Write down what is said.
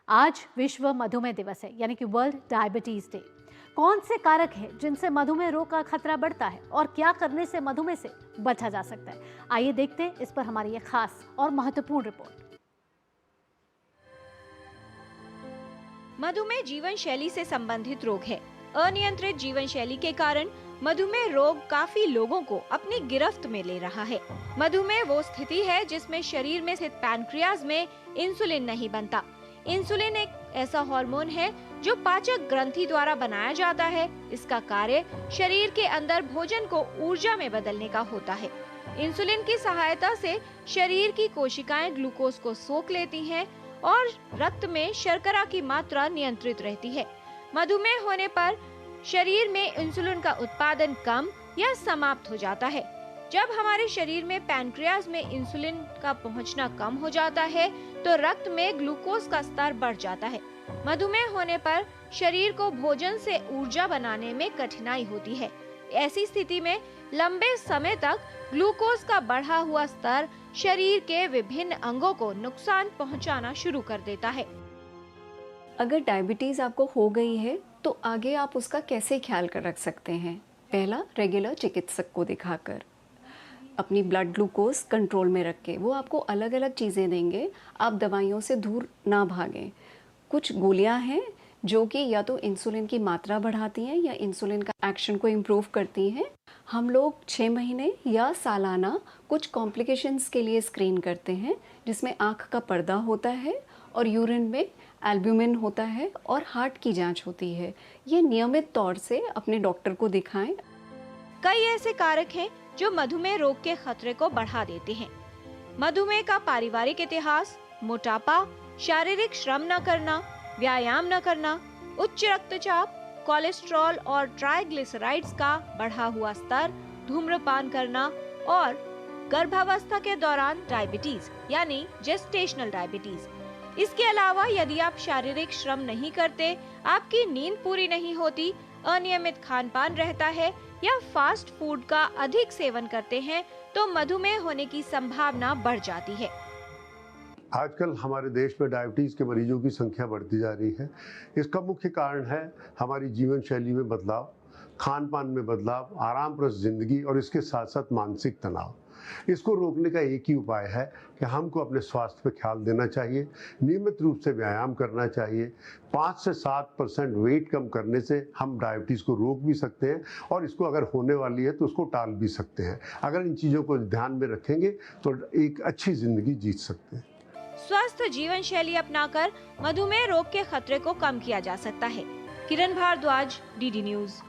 आज विश्व मधुमेह दिवस है, यानी कि वर्ल्ड डायबिटीज डे। कौन से कारक हैं जिनसे मधुमेह रोग का खतरा बढ़ता है और क्या करने से मधुमेह से बचा जा सकता है? आइए देखते हैं इस पर हमारी ये खास और महत्वपूर्ण रिपोर्ट। मधुमेह जीवन शैली से संबंधित रोग है। अनियंत्रित जीवन शैली के कारण मधुमेह रोग काफी लोगों को अपनी गिरफ्त में ले रहा है। मधुमेह वो स्थिति है जिसमें शरीर में स्थित पैनक्रियाज में इंसुलिन नहीं बनता। इंसुलिन एक ऐसा हार्मोन है जो पाचक ग्रंथि द्वारा बनाया जाता है। इसका कार्य शरीर के अंदर भोजन को ऊर्जा में बदलने का होता है। इंसुलिन की सहायता से शरीर की कोशिकाएं ग्लूकोज को सोख लेती हैं और रक्त में शर्करा की मात्रा नियंत्रित रहती है। मधुमेह होने पर शरीर में इंसुलिन का उत्पादन कम या समाप्त हो जाता है। जब हमारे शरीर में पैनक्रियाज में इंसुलिन का पहुंचना कम हो जाता है तो रक्त में ग्लूकोज का स्तर बढ़ जाता है। मधुमेह होने पर शरीर को भोजन से ऊर्जा बनाने में कठिनाई होती है। ऐसी स्थिति में लंबे समय तक ग्लूकोज का बढ़ा हुआ स्तर शरीर के विभिन्न अंगों को नुकसान पहुंचाना शुरू कर देता है। अगर डायबिटीज़ आपको हो गई है तो आगे आप उसका कैसे ख्याल कर रख सकते हैं? पहला, रेगुलर चिकित्सक को दिखाकर अपनी ब्लड ग्लूकोज कंट्रोल में रख के, वो आपको अलग अलग चीज़ें देंगे। आप दवाइयों से दूर ना भागें। कुछ गोलियां हैं जो कि या तो इंसुलिन की मात्रा बढ़ाती हैं या इंसुलिन का एक्शन को इम्प्रूव करती हैं। हम लोग 6 महीने या सालाना कुछ कॉम्प्लिकेशंस के लिए स्क्रीन करते हैं, जिसमें आँख का पर्दा होता है और यूरिन में एल्ब्यूमिन होता है और हार्ट की जांच होती है। ये नियमित तौर से अपने डॉक्टर को दिखाएं। कई ऐसे कारक हैं जो मधुमेह रोग के खतरे को बढ़ा देते हैं। मधुमेह का पारिवारिक इतिहास, मोटापा, शारीरिक श्रम न करना, व्यायाम न करना, उच्च रक्तचाप, कोलेस्ट्रॉल और ट्राइग्लिसराइड्स का बढ़ा हुआ स्तर, धूम्रपान करना और गर्भावस्था के दौरान डायबिटीज यानी जेस्टेशनल डायबिटीज। इसके अलावा यदि आप शारीरिक श्रम नहीं करते, आपकी नींद पूरी नहीं होती, अनियमित खान-पान रहता है या फास्ट फूड का अधिक सेवन करते हैं तो मधुमेह होने की संभावना बढ़ जाती है। आजकल हमारे देश में डायबिटीज़ के मरीजों की संख्या बढ़ती जा रही है। इसका मुख्य कारण है हमारी जीवन शैली में बदलाव, खान पान में बदलाव, आरामप्रद जिंदगी और इसके साथ साथ मानसिक तनाव। इसको रोकने का एक ही उपाय है कि हमको अपने स्वास्थ्य पर ख्याल देना चाहिए, नियमित रूप से व्यायाम करना चाहिए। 5 से 7% वेट कम करने से हम डायबिटीज़ को रोक भी सकते हैं और इसको अगर होने वाली है तो उसको टाल भी सकते हैं। अगर इन चीज़ों को ध्यान में रखेंगे तो एक अच्छी ज़िंदगी जीत सकते हैं। स्वस्थ जीवन शैली अपनाकर मधुमेह रोग के खतरे को कम किया जा सकता है। किरण भारद्वाज, डीडी न्यूज़।